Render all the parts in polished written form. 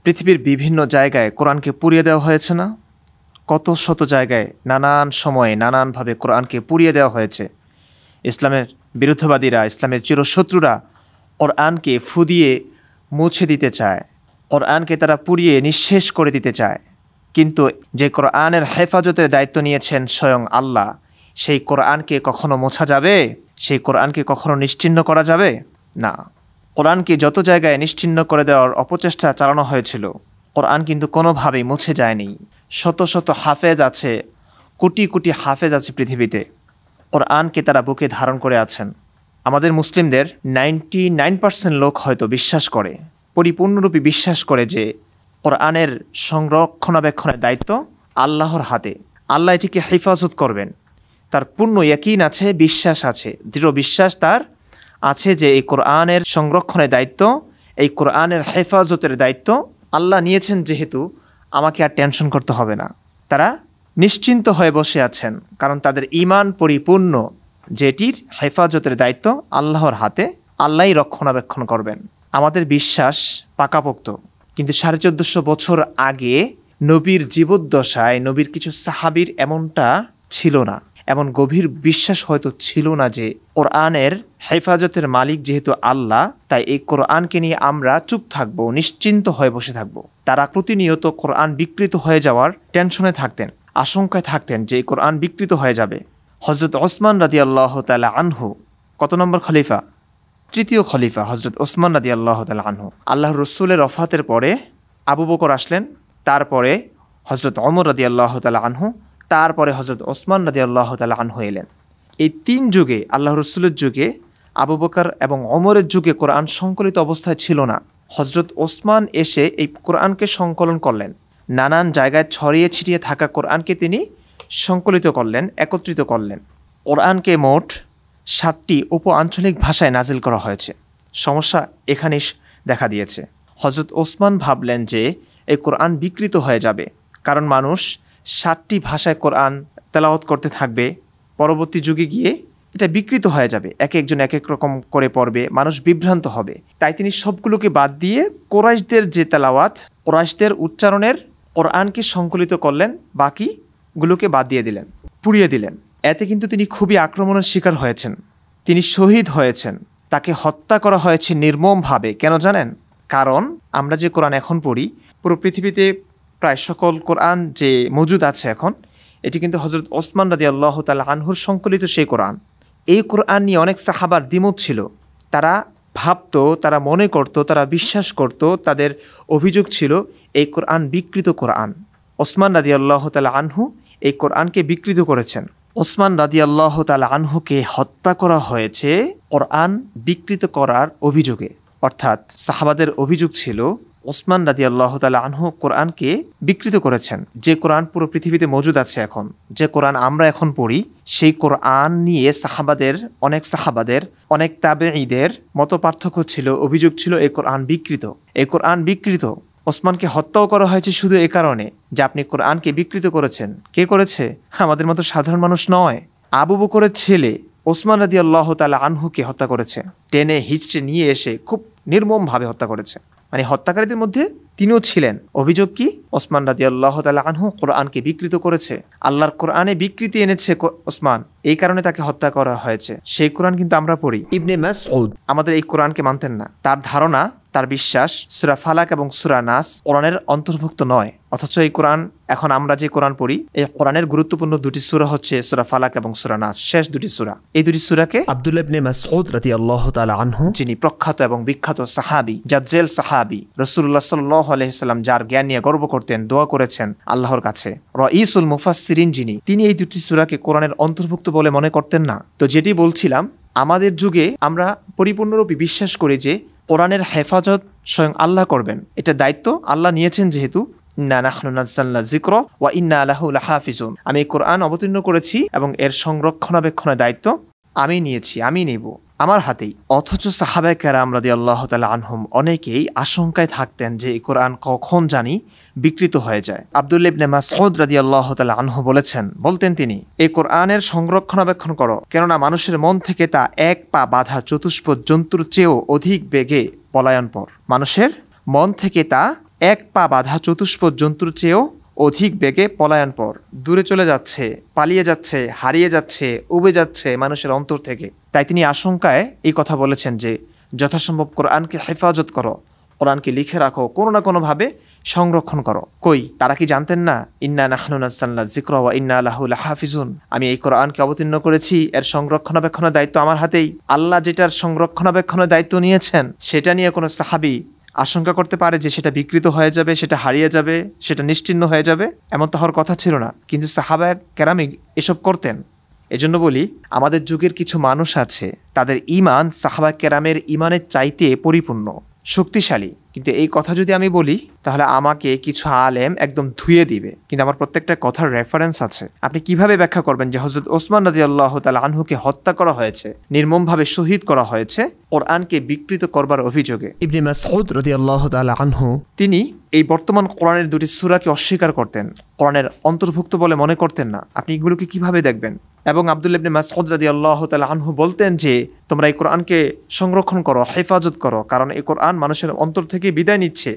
পৃথিবীর বিভিন্ন জায়গায় কোরআনকে পুড়িয়ে দেওয়া হয়েছে না? কত শত জায়গায় নানান সময়ে নানানভাবে কোরআনকে পুড়িয়ে দেওয়া হয়েছে। ইসলামের বিরুদ্ধবাদীরা, ইসলামের চিরশত্রুরা কোরআনকে ফু দিয়ে মুছে দিতে চায়, কোরআনকে তারা পুড়িয়ে নিঃশেষ করে দিতে চায়। কিন্তু যে কোরআনের হেফাজতের দায়িত্ব নিয়েছেন স্বয়ং আল্লাহ, সেই কোরআনকে কখনো মোছা যাবে? সেই কোরআনকে কখনো নিশ্চিহ্ন করা যাবে না। কোরআনকে যত জায়গায় নিশ্চিহ্ন করে দেওয়ার অপচেষ্টা চালানো হয়েছিল, কোরআন কিন্তু কোনোভাবেই মুছে যায়নি। শত শত হাফেজ আছে, কোটি কোটি হাফেজ আছে পৃথিবীতে, কোরআনকে তারা বুকে ধারণ করে আছেন। আমাদের মুসলিমদের 99% লোক হয়তো বিশ্বাস করে, পরিপূর্ণরূপে বিশ্বাস করে যে কোরআনের সংরক্ষণাবেক্ষণের দায়িত্ব আল্লাহর হাতে, আল্লাহ এটিকে হেফাজত করবেন। তার পূর্ণ ইয়াকিন আছে, বিশ্বাস আছে, দৃঢ় বিশ্বাস তার আছে যে এই কোরআনের সংরক্ষণের দায়িত্ব, এই কোরআনের হেফাজতের দায়িত্ব আল্লাহ নিয়েছেন, যেহেতু আমাকে আর টেনশন করতে হবে না। তারা নিশ্চিন্ত হয়ে বসে আছেন, কারণ তাদের ঈমান পরিপূর্ণ, যেটির হেফাজতের দায়িত্ব আল্লাহর হাতে, আল্লাহই রক্ষণাবেক্ষণ করবেন। আমাদের বিশ্বাস পাকাপোক্ত। কিন্তু 1450 বছর আগে নবীর জীবদ্দশায় নবীর কিছু সাহাবীর এমনটা ছিল না, এমন গভীর বিশ্বাস হয়তো ছিল না যে কোরআনের হেফাজতের মালিক যেহেতু আল্লাহ, তাই এই কোরআনকে নিয়ে আমরা চুপ থাকবো, নিশ্চিন্ত হয়ে বসে থাকবো। তারা প্রতিনিয়ত কোরআন বিকৃত হয়ে যাওয়ার টেনশনে থাকতেন, আশঙ্কায় থাকতেন যে এই কোরআন বিকৃত হয়ে যাবে। হযরত ওসমান রাদিয়াল্লাহু তাআলা আনহু কত নম্বর খলিফা? তৃতীয় খলিফা হযরত ওসমান রাদিয়াল্লাহু তাআলা আনহু। আল্লাহর রাসূলের ওফাতের পরে আবু বকর আসলেন, তারপরে হযরত ওমর রাদিয়াল্লাহু তাআলা আনহু, তারপরে হযরত ওসমান রাদিয়াল্লাহু তাআলা আনহু এলেন। এই তিন যুগে, আল্লাহর রাসূলের যুগে, আবু বকর এবং ওমরের যুগে কোরআন সংকলিত অবস্থায় ছিল না। হযরত ওসমান এসে এই কোরআনকে সংকলন করলেন, নানান জায়গায় ছড়িয়ে ছিটিয়ে থাকা কোরআনকে তিনি সংকলিত করলেন, একত্রিত করলেন। কোরআনকে মোট 7টি উপ আঞ্চলিক ভাষায় নাজিল করা হয়েছে। সমস্যা এখানেই দেখা দিয়েছে। হযরত ওসমান ভাবলেন যে এই কোরআন বিকৃত হয়ে যাবে, কারণ মানুষ 7টি ভাষায় কোরআন তেলাওয়াত করতে থাকবে, পরবর্তী যুগে গিয়ে এটা বিকৃত হয়ে যাবে, এক একজন এক এক রকম করে পড়বে, মানুষ বিভ্রান্ত হবে। তাই তিনি সবগুলোকে বাদ দিয়ে কোরাইশদের যে তেলাওয়াত, কোরাইশদের উচ্চারণের কোরআনকে সংকলিত করলেন, বাকিগুলোকে বাদ দিয়ে দিলেন, পুড়িয়ে দিলেন। এতে কিন্তু তিনি খুবই আক্রমণের শিকার হয়েছেন, তিনি শহীদ হয়েছেন, তাকে হত্যা করা হয়েছে নির্মমভাবে। কেন জানেন? কারণ আমরা যে কোরআন এখন পড়ি, পুরো পৃথিবীতে প্রায় সকল কোরআন যে মজুদ আছে এখন, এটি কিন্তু হযরত ওসমান রাদিয়াল্লাহু তাআলা আনহুর সংকলিত সেই কোরআন। এই কোরআন নিয়ে অনেক সাহাবার দ্বিমত ছিল। তারা ভাবতো, তারা মনে করত, তারা বিশ্বাস করত, তাদের অভিযোগ ছিল এই কোরআন বিকৃত কোরআন। ওসমান রাদিয়াল্লাহু তাআলা আনহু এই কোরআনকে বিকৃত করেছেন। ওসমান রাদিয়াল্লাহু তাআলা আনহুকে হত্যা করা হয়েছে কোরআন বিকৃত করার অভিযোগে। অর্থাৎ সাহাবাদের অভিযোগ ছিল ওসমান রাদিয়াল্লাহু তাআলা আনহু কোরআনকে বিকৃত করেছেন। যে কোরআন পুরো পৃথিবীতে মজুদ আছে এখন, যে কোরআন আমরা এখন পড়ি, সেই কোরআন নিয়ে অনেক সাহাবাদের, অনেক তাবেঈদের মত পার্থক্য ছিল, অভিযোগ ছিল এই কোরআন বিকৃত, এই কোরআন বিকৃত। ওসমানকে হত্যাও করা হয়েছে শুধু এ কারণে যে আপনি কোরআনকে বিকৃত করেছেন। কে করেছে? আমাদের মতো সাধারণ মানুষ নয়, আবু বকরের ছেলে ওসমান রাদিয়াল্লাহু তাআলা আনহুকে হত্যা করেছে, টেনে হিচড়ে নিয়ে এসে খুব নির্মমভাবে হত্যা করেছে। মানে হত্যাকারীদের মধ্যে তিনিও ছিলেন। অভিযোগ কি? ওসমান রাদিয়াল্লাহু তাআলা আনহু কোরআনকে বিকৃত করেছে, আল্লাহর কোরআনে বিকৃতি এনেছে ওসমান, এই কারণে তাকে হত্যা করা হয়েছে। সেই কোরআন কিন্তু আমরা পড়ি। ইবনে মাসউদ আমাদের এই কোরআনকে মানতেন না। তার ধারণা, তার বিশ্বাস সূরা ফালাক এবং সূরা নাস কোরআনের অন্তর্ভুক্ত নয়। অথচ এই কোরআন, এখন আমরা যে কোরআন পড়ি, এই কোরআনের গুরুত্বপূর্ণ দুটি সূরা হচ্ছে সূরা ফালাক এবং সূরা নাস, শেষ দুটি সূরা। এই দুটি সূরাকে আব্দুল্লাহ ইবনে মাসউদ রাদিয়াল্লাহু তাআলা আনহু, যিনি প্রখ্যাত এবং বিখ্যাত সাহাবী, জাদ্রেল সাহাবী, রাসূলুল্লাহ সাল্লাল্লাহু আলাইহি সাল্লাম যার জ্ঞান নিয়ে গর্ব করতেন, দোয়া করেছেন আল্লাহর কাছে, রাঈসুল মুফাসসিরিন যিনি, তিনি এই দুটি সূরাকে কোরআনের অন্তর্ভুক্ত বলে মনে করতেন না। তো যেটি বলছিলাম, আমাদের যুগে আমরা পরিপূর্ণরূপে বিশ্বাস করি যে কোরআনের হেফাজত স্বয়ং আল্লাহ করবেন, এটা দায়িত্ব আল্লাহ নিয়েছেন। যেহেতু ইন্না নাহনু নাযালনা যিকরা ওয়া ইন্না লাহু লাহাফিজুন, আমি এই কোরআন অবতীর্ণ করেছি এবং এর সংরক্ষণাবেক্ষণের দায়িত্ব আমি নিয়েছি, আমি নেব, আমার হাতেই। অথচ সাহাবায়ে কেরাম রাদিয়াল্লাহু তাআলা আনহুম অনেকেই আশঙ্কায় থাকতেন যে এই কোরআন কখন জানি বিকৃত হয়ে যায়। আব্দুল্লাহ ইবনে মাসউদ রাদিয়াল্লাহু তাআলা আনহু বলতেন তিনি, এই কোরআনের সংরক্ষণাবেক্ষণ করো, কেননা মানুষের মন থেকে তা এক পা বাঁধা চতুষ্পদ জন্তুর চেয়েও অধিক বেগে পলায়নপর। মানুষের মন থেকে তা এক পা বাঁধা চতুষ্পদ জন্তুর চেয়েও অধিক বেগে পলায়নপর, দূরে চলে যাচ্ছে, পালিয়ে যাচ্ছে, হারিয়ে যাচ্ছে, উবে যাচ্ছে মানুষের অন্তর থেকে। তাই তিনি আশঙ্কায় এই কথা বলেছেন যে যথাসম্ভব কোরআনকে হেফাজত করো, কোরআনকে লিখে রাখো, কোনো না কোনোভাবে সংরক্ষণ করো। কই, তারা কি জানতেন না ইন্না নাহনু নাযালনা যিকরা ওয়া ইন্না লাহু লাহাফিজুন, আমি এই কোরআনকে অবতীর্ণ করেছি, এর সংরক্ষণাবেক্ষণের দায়িত্ব আমার হাতেই। আল্লাহ যেটার সংরক্ষণাবেক্ষণের দায়িত্ব নিয়েছেন সেটা নিয়ে কোনো সাহাবী আশঙ্কা করতে পারে যে সেটা বিকৃত হয়ে যাবে, সেটা হারিয়ে যাবে, সেটা নিশ্চিহ্ন হয়ে যাবে? এমন তো হওয়ার কথা ছিল না, কিন্তু সাহাবা কেরামি এসব করতেন। এজন্য বলি, আমাদের যুগের কিছু মানুষ আছে তাদের ঈমান সাহাবা কেরামের ঈমানের চাইতে পরিপূর্ণ, শক্তিশালী। কিন্তু এই কথা যদি আমি বলি তাহলে আমাকে কিছু আলেম একদম ধুয়ে দিবে, কিন্তু আমার প্রত্যেকটা কথার রেফারেন্স আছে। আপনি কিভাবে ব্যাখ্যা করবেন যে হযরত ওসমান রাদিয়াল্লাহু তাআলা আনহুকে হত্যা করা হয়েছে, নির্মমভাবে শহীদ করা হয়েছে কোরআনকে বিকৃত করবার অভিযোগে? ইবনে মাসউদ রাদিয়াল্লাহু তাআলা আনহু তিনি এই বর্তমান কোরআনের দুটি সূরাকে অস্বীকার করতেন, কোরআনের অন্তর্ভুক্ত বলে মনে করতেন না। আপনি এগুলোকে কিভাবে দেখবেন? এবং আব্দুল্লাহ ইবনে মাসউদ রাদিয়াল্লাহু তাআলা আনহু বলতেন যে তোমরা এই কোরআনকে সংরক্ষণ করো, হেফাজত করো, কারণ এই কোরআন মানুষের অন্তর থেকে বিদায় নিচ্ছে।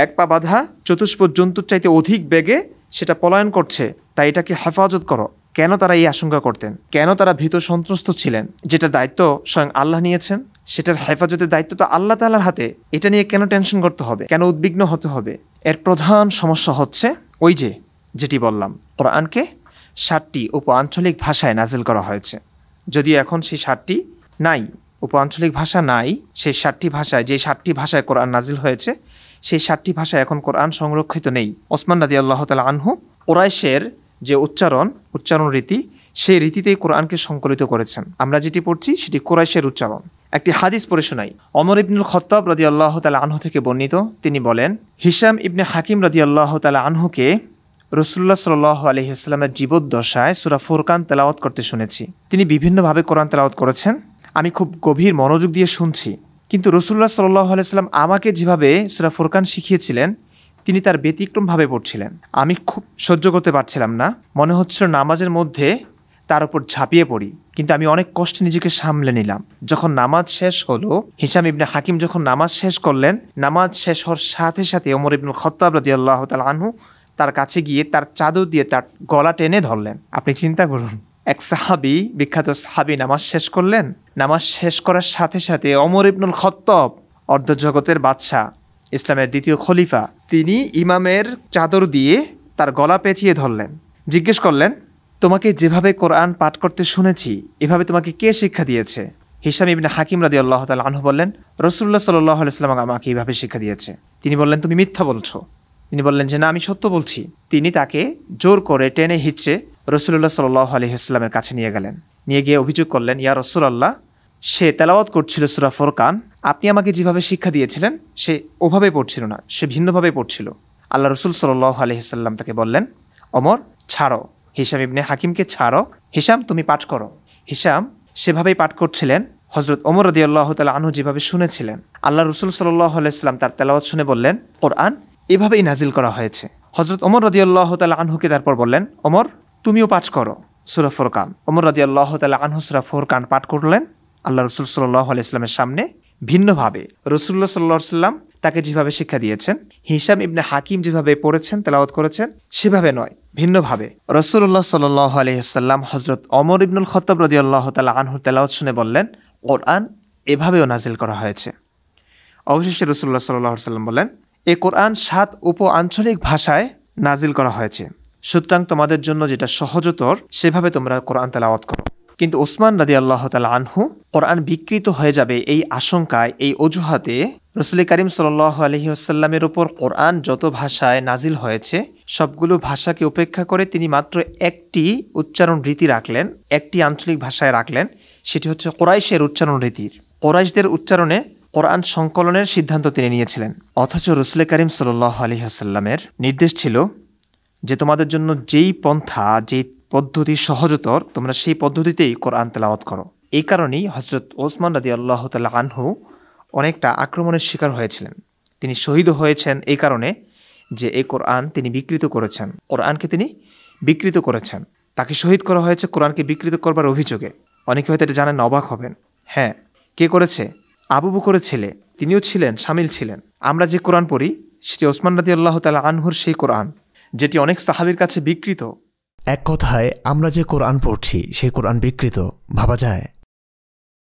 এক পা বাঁধা চতুষ্পদ জন্তুর চাইতে অধিক বেগে সেটা পলায়ন করছে, তাই এটাকে হেফাজত করো। কেন তারা এই আশঙ্কা করতেন? কেন তারা ভীত সন্ত্রস্ত ছিলেন? যেটা দায়িত্ব স্বয়ং আল্লাহ নিয়েছেন, সেটার হেফাজতের দায়িত্ব তো আল্লাহ তাআলার হাতে। এটা নিয়ে কেন টেনশন করতে হবে, কেন উদ্বিগ্ন হতে হবে? এর প্রধান সমস্যা হচ্ছে ওই যেটি বললাম, কোরআনকে 7টি উপ-আঞ্চলিক ভাষায় নাজিল করা হয়েছে। যদিও এখন সেই 7টি নাই, উপ-আঞ্চলিক ভাষা নাই, সেই 7টি ভাষায়, যে 7টি ভাষায় কোরআন নাজিল হয়েছে সেই 7টি ভাষায় এখন কোরআন সংরক্ষিত নেই। ওসমান রাদিয়াল্লাহু তাআলা আনহু কুরাইশের যে উচ্চারণ রীতি, সেই রীতিতেই কোরআনকে সংকলিত করেছেন। আমরা যেটি পড়ছি সেটি কুরাইশের উচ্চারণ। একটি হাদিস পড়ে শোনাই। ওমর ইবনুল খাত্তাব রাদিয়াল্লাহু তাআলা আনহু থেকে বর্ণিত, তিনি বলেন, হিশাম ইবনে হাকিম রাদিয়াল্লাহু তাআলা আনহুকে রাসূলুল্লাহ সাল্লাল্লাহু আলাইহি ওয়াসাল্লামের জীবদ্দশায় সূরা ফুরকান তেলাওয়াত করতে শুনেছি। তিনি বিভিন্নভাবে কোরআন তেলাওয়াত করেছেন, আমি খুব গভীর মনোযোগ দিয়ে শুনছি। কিন্তু রাসূলুল্লাহ সাল্লাল্লাহু আলাইহি ওয়াসাল্লাম আমাকে যেভাবে সূরা ফুরকান শিখিয়েছিলেন তিনি তার ব্যতিক্রমভাবে পড়ছিলেন। আমি খুব সহ্য করতে পারছিলাম না, মনে হচ্ছিল নামাজের মধ্যে তার উপর ঝাঁপিয়ে পড়ি। কিন্তু আমি অনেক কষ্টে নিজেকে সামলে নিলাম। যখন নামাজ শেষ হলো, হিশাম ইবনে হাকিম যখন নামাজ শেষ করলেন, নামাজ শেষ হওয়ার সাথে সাথে ওমর ইবনুল খাত্তাব রাদিয়াল্লাহু তাআলা আনহু তার কাছে গিয়ে তার চাদর দিয়ে তার গলা টেনে ধরলেন। আপনি চিন্তা করুন, এক সাহাবী, বিখ্যাত সাহাবী নামাজ শেষ করলেন, নামাজ শেষ করার সাথে সাথে ওমর ইবনুল খাত্তাব, অর্ধজগতের বাদশাহ, ইসলামের দ্বিতীয় খলিফা, তিনি ইমামের চাদর দিয়ে তার গলা পেঁচিয়ে ধরলেন। জিজ্ঞেস করলেন, তোমাকে যেভাবে কোরআন পাঠ করতে শুনেছি এভাবে তোমাকে কে শিক্ষা দিয়েছে? হিশাম ইবনে হাকিম রাদিয়াল্লাহু তাআলা আনহু বললেন, রাসূলুল্লাহ সাল্লাল্লাহু আলাইহি ওয়াসাল্লাম আমাকে এইভাবে শিক্ষা দিয়েছে। তিনি বললেন, তুমি মিথ্যা বলছো। তিনি বললেন যে না, আমি সত্য বলছি। তিনি তাকে জোর করে টেনে হিঁচড়ে রাসূলুল্লাহ সাল্লাল্লাহু আলাইহি ওয়াসাল্লামের কাছে নিয়ে গেলেন। নিয়ে গিয়ে অভিযোগ করলেন, ইয়া রাসূলুল্লাহ, সে তেলাওয়াত করছিল সূরা ফুরকান, আপনি আমাকে যেভাবে শিক্ষা দিয়েছিলেন সে ওভাবে পড়ছিল না, সে ভিন্নভাবে পড়ছিল। আল্লাহ রাসূল সাল্লাল্লাহু আলাইহি ওয়াসাল্লাম তাকে বললেন, ওমর ছাড়ো, হিশাম ইবনে হাকিমকে ছাড়ো, হিশাম তুমি পাঠ করো। হিশাম সেভাবেই পাঠ করছিলেন, হযরত ওমর রাদিয়াল্লাহু তাআলা আনহু যেভাবে শুনেছিলেন। আল্লাহ রাসূল সাল্লাল্লাহু আলাইহি ওয়াসাল্লাম তার তেলাওয়াত শুনে বললেন, কোরআন এভাবেই নাজিল করা হয়েছে। হযরত ওমর রাদিয়াল্লাহু তাআলা আনহুকে তারপর বললেন, ওমর তুমিও পাঠ করো সূরা ফুরকান। ওমর রাদিয়াল্লাহু তাআলা আনহু সূরা ফুরকান পাঠ করলেন আল্লাহ রাসূল সাল্লাল্লাহু আলাইহি ওয়াসাল্লামের সামনে ভিন্নভাবে। রাসূলুল্লাহ সাল্লাল্লাহু আলাইহি ওয়াসাল্লাম তাকে যেভাবে শিক্ষা দিয়েছেন, হিশাম ইবনে হাকিম যেভাবে পড়েছেন, তেলাওয়াত করেছেন, সেভাবে নয়, ভিন্নভাবে। রাসূলুল্লাহ সাল্লাল্লাহু আলাইহি ওয়াসাল্লাম হযরত ওমর ইবনুল খাত্তাব রাদিয়াল্লাহু তাআলা আনহুর তেলাওয়াত শুনে বললেন, কোরআন এভাবেও নাজিল করা হয়েছে। অবশেষে রাসূলুল্লাহ সাল্লাল্লাহু আলাইহি ওয়াসাল্লাম বললেন, এই কোরআন 7 উপ-আঞ্চলিক ভাষায় নাজিল করা হয়েছে, সুতরাং তোমাদের জন্য যেটা সহজতর সেভাবে তোমরা কোরআন তেলাওয়াত করো। কিন্তু ওসমান রাদিয়াল্লাহু তাআলা আনহু কোরআন বিকৃত হয়ে যাবে এই আশঙ্কায়, এই অজুহাতে রাসূল করিম সাল্লাল্লাহু আলাইহি ওয়াসাল্লামের উপর কোরআন যত ভাষায় নাজিল হয়েছে সবগুলো ভাষাকে উপেক্ষা করে তিনি মাত্র একটি উচ্চারণ রীতি রাখলেন, একটি আঞ্চলিক ভাষায় রাখলেন, সেটি হচ্ছে কুরাইশের উচ্চারণ রীতির। কুরাইশদের উচ্চারণে কোরআন সংকলনের সিদ্ধান্ত তিনি নিয়েছিলেন। অথচ রাসূল করিম সাল্লাল্লাহু আলাইহি ওয়াসাল্লামের নির্দেশ ছিল যে তোমাদের জন্য যেই পন্থা, যেই পদ্ধতি সহজতর, তোমরা সেই পদ্ধতিতেই কোরআন তেলাওয়াত করো। এই কারণেই হযরত ওসমান রাদিয়াল্লাহু তাআলা আনহু অনেকটা আক্রমণের শিকার হয়েছিলেন। তিনি শহীদ হয়েছেন এই কারণে যে এই কোরআন তিনি বিকৃত করেছেন, কোরআনকে তিনি বিকৃত করেছেন। তাকে শহীদ করা হয়েছে কোরআনকে বিকৃত করবার অভিযোগে। অনেকে হয়তো এটা জানেন, অবাক হবেন। হ্যাঁ, কে করেছে? আবু বকরের ছেলে, তিনিও ছিলেন, শামিল ছিলেন। আমরা যে কোরআন পড়ি সেটি ওসমান রাদিয়াল্লাহু তাআলা আনহুর সেই কোরআন, যেটি অনেক সাহাবীর কাছে বিকৃত। এক কথায় আমরা যে কোরআন পড়ছি সেই কোরআন বিকৃত, ভাবা যায়।